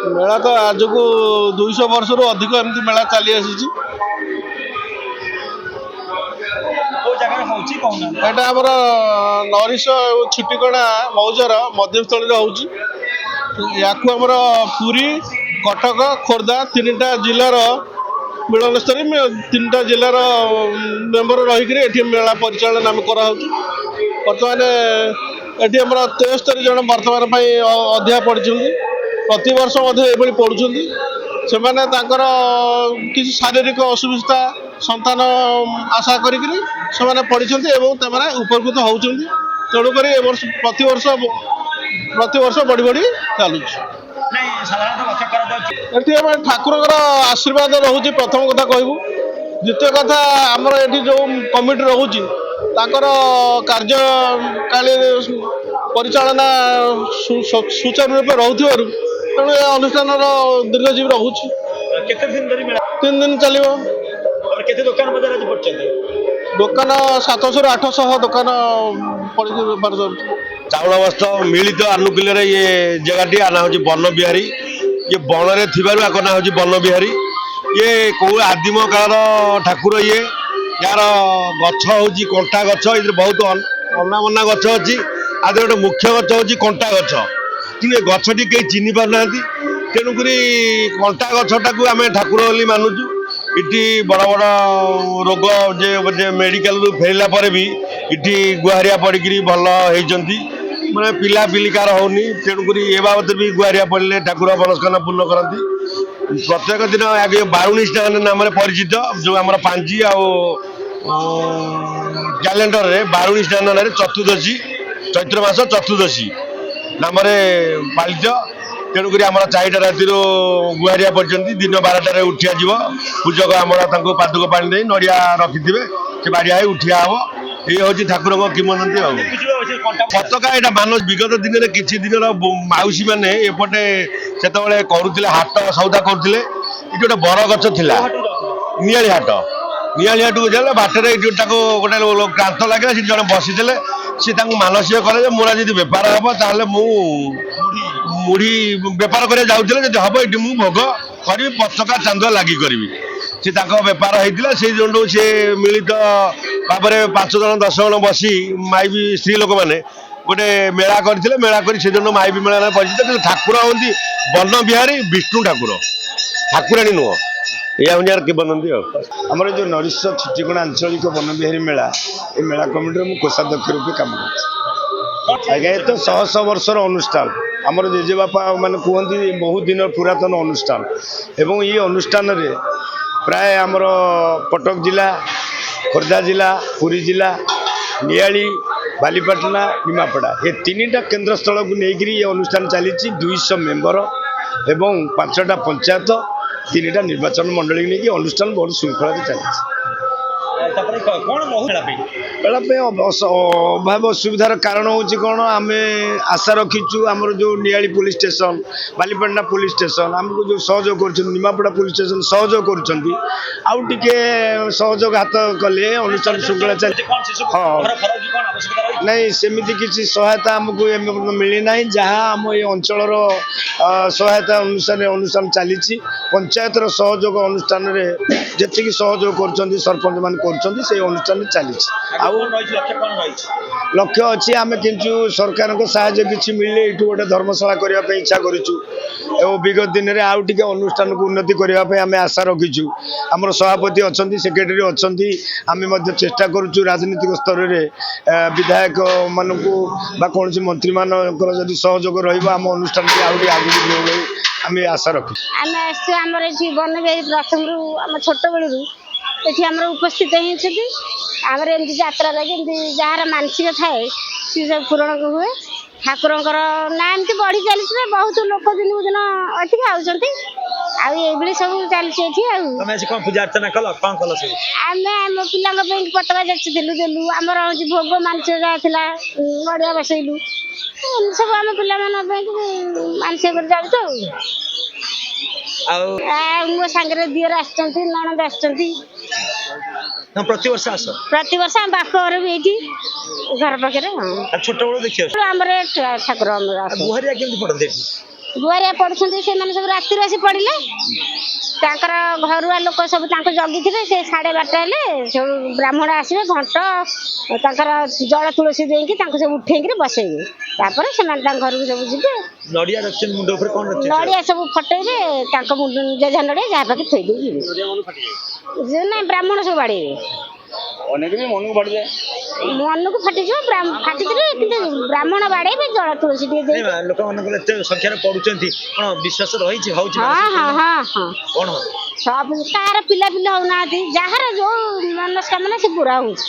मेला तो आज को 200 वर्ष रु अधिक एमती मेला चली आसी एटा आमर नरिश छुटीकणा मौजार मध्यस्थल होमर पुरी कटक खोर्धा 3टा जिलार मिलन स्तरी 3टा जिलार मेम्बर रही मेला परिचालन आम कर बर्तमान ये आम 73 जन बर्तमान अध्याय पढ़ी प्रत वर्ष ये पढ़ुं से किसी शारीरिक असुविधा संतान आशा करी पढ़ी उपकृत होती तेणुक प्रति वर्ष बढ़ी बढ़ी चलुँ ठाकुर आशीर्वाद रोचे प्रथम कथा कहूँ द्वितीय कथा आमर ये जो कमिटी रोचे कार्यकाली परिचालना सुचारू रूप रोथे तेणु अनुष्ठान दीर्घजीवी रोचे 3 दिन चलो दुकान 700 ରୁ 800 दुकान चाउल वस्त्र मिलित आनुकूल्य ये जगह आना हूँ बन बिहारी ये बन में थी ना हूँ बन बिहारी ये कौ आदिम काल ठाकुर ये यार गछ हूँ कंटा गछ ये बहुत अना मना गछ अच्छी आदि गोटे मुख्य गछ हूँ कंटा गछ कि गछटी कहीं चिन्ह पार ना तेणुक कंटा गछटा को आम ठाकुर बोली मानुचु इटी बड़ बड़ रोग जे मेडिकल फेरला पर भी इटी गुहारिया पड़ी भल होती मैंने पिला पिलिकार होनी तेणुक ये बाबद भी गुहारिया पड़े ठाकुर मनस्कामना पूर्ण करती प्रत्येक दिन आगे बारुणी स्नान नाम परिचित जो आम पांजी कैलेंडर रे बारुणी स्नान चतुर्दशी चैत्र मास चतुर्दशी नाम पालित तेणुक आम 4टा राति गुहारिया पड़ते दिन 12टार उठिया जीव पूजक आमर पादुक पानी दे नड़िया रखिथे से बाड़िया उठिया हम ये हूँ ठाकुर किंवदंती पताका यहाँ मानस विगत दिन में किसी दिन मौसी मैंने एपटे से करुले हाट सौदा करुले ये गोटे बर गछ था नियाली हाट को जाए बाटर गोटे क्रांत लगे से जन बसीदे सी मानसिक कले मोर आज बेपार हम ताले मुढ़ी बेपार कर जाऊे हम ये भोग करी पताका चांदुआ लगी करी से बेपार होता से जो सी मिलित भाव 5 जन 10 जन बसी माइबी स्त्री लोक मैंने गोटे मेला करते मेला कर माइबी मेला परिचित ठाकुर हमें बन बिहारी विष्णु ठाकुर ठाकुराणी नुह या हूँ किंवदंती आमर जो नरिश छुटीकणा आंचलिक वन बिहारी मेला ये मेला कमिटी में कोषाध्यक्ष रूपे काम कर आज्ञा ये तो 100 वर्षर अनुष्ठान आमर जेजेबापा मैंने कहते बहुत दिन पुरातन अनुष्ठान एवं ये अनुष्ठान रे प्राय आमर कटक जिला खोर्धा जिला पुरी जिला नियाली बालीपाटना निमापड़ा ये 3टा केन्द्र स्थल को लेकर ये अनुष्ठान चली 200 मेम्बर एवं 5टा पंचायत 3टा निर्वाचन मंडली नहीं अनुष्ठान बहुत श्रृंखला चली अभाव असुविधार कारण हूँ कौन आम आशा रखीचु आमर जो Niali police station Balipatna police station आमको जो सहयोग कर निमापड़ा पुलिस स्टेशन सहयोग कर सहयोग हाथ कले अनुष्ठान श्रृंखला चली हाँ नहीं सेमती किसी सहायता आमको मिली ना जहाँ आम ये अंचल सहायता अनुसार अनुष्ठान चली पंचायत सहयोग अनुष्ठान जी सहयोग कर सरपंच मान से अनुष्ठान चली लक्ष्य अच्छी आम किंतु सरकार साहाय्य किसी मिले ये गोटे धर्मशाला करने इच्छा करूँ विगत दिन में आउ टे अनुष्ठान को उन्नति करने आम आशा रखीचु आमर सभापति अच्छा सेक्रेटरी अच्छा आम चेष्टा करुँ राजनीतिक स्तर में विधायक मानू कौन मंत्री मानकर जदि सहयोग रम अनुष्ठान आगे आगे आम आशा रखी आम वन प्रथम आम छोट बेलू ये आम उपस्थित होती आमर एमती जात्रा लगे जार मानसिक थाए सी सब पूरण हुए ठाकुर ना एमती बढ़ी चलती बहुत लोक दिन को दिन अधिक आउे सब चलती पूजा अर्चना कल कौन कल सब आम पिला पताका जाचिलु देलु आमर भोग मानसिक जहाँ नड़िया बसैलु सब आम पिला मानसिक कर जाऊँ मो सांगे दियर ननद प्रति वर्ष आस प्रति वर्ष आम बाप घर भी ये घर पाखे छोट बड़ देखिए आमर ठाकुर गुहारिया केमती पड़ते ଗୁଆରିଆ ପଡୁଛନ୍ତି ସେମାନେ ସବୁ ରାତିରୁ ଆସି ପଡ଼ିଲେ ତାଙ୍କର ଘରୁଆ ଲୋକ ସବୁ ତାଙ୍କୁ ଜଗିଥିବେ ସେ 12:30 ହେଲେ ସବୁ ବ୍ରାହ୍ମଣ ଆସିବେ ଘଣ୍ଟ ତାଙ୍କର ଜଳ ତୁଳସୀ ଦେଇକି ତାଙ୍କୁ ସବୁ ଉଠେଇକିରି ବସେଇବେ ତାପରେ ସେମାନେ ତାଙ୍କ ଘରକୁ ସବୁ ଯିବେ ନଡ଼ିଆ ରଖିଛନ୍ତି ମୁଣ୍ଡ ଉପରେ କ'ଣ ରଖିଛନ୍ତି? ନଡ଼ିଆ ସବୁ ଫଟେଇବେ ତାଙ୍କ ମୁଣ୍ଡ ଯେଝା ନଡ଼ିଆ ଯାହା ପାଖେ ଥୋଇ ଦେଇ ଯିବେ ନାଇଁ ବ୍ରାହ୍ମଣ ସବୁ ବାଡ଼େଇବେ ଅନେକ ବି ମନକୁ ବାଡ଼ିଯାଏ। ମନକୁ ଫାଟିଯିବ ଫାଟିଥିଲେ କିନ୍ତୁ ବ୍ରାହ୍ମଣ ବାଡ଼େଇବେ ଜଳ ତୁଳସୀ ଟିକେ ଦେଇ ଲୋକମାନଙ୍କର ଏତେ ସଂଖ୍ୟାରେ ପଡୁଛନ୍ତି କ'ଣ ବିଶ୍ୱାସ ରହିଛି ହଉଛି ହଁ କ'ଣ? ସବୁ କାହାର ପିଲା ହଉନାହାନ୍ତି ଯାହାର ଯୋଉ ମନସ୍କାମନା ସେ ପୁରା ହଉଛି।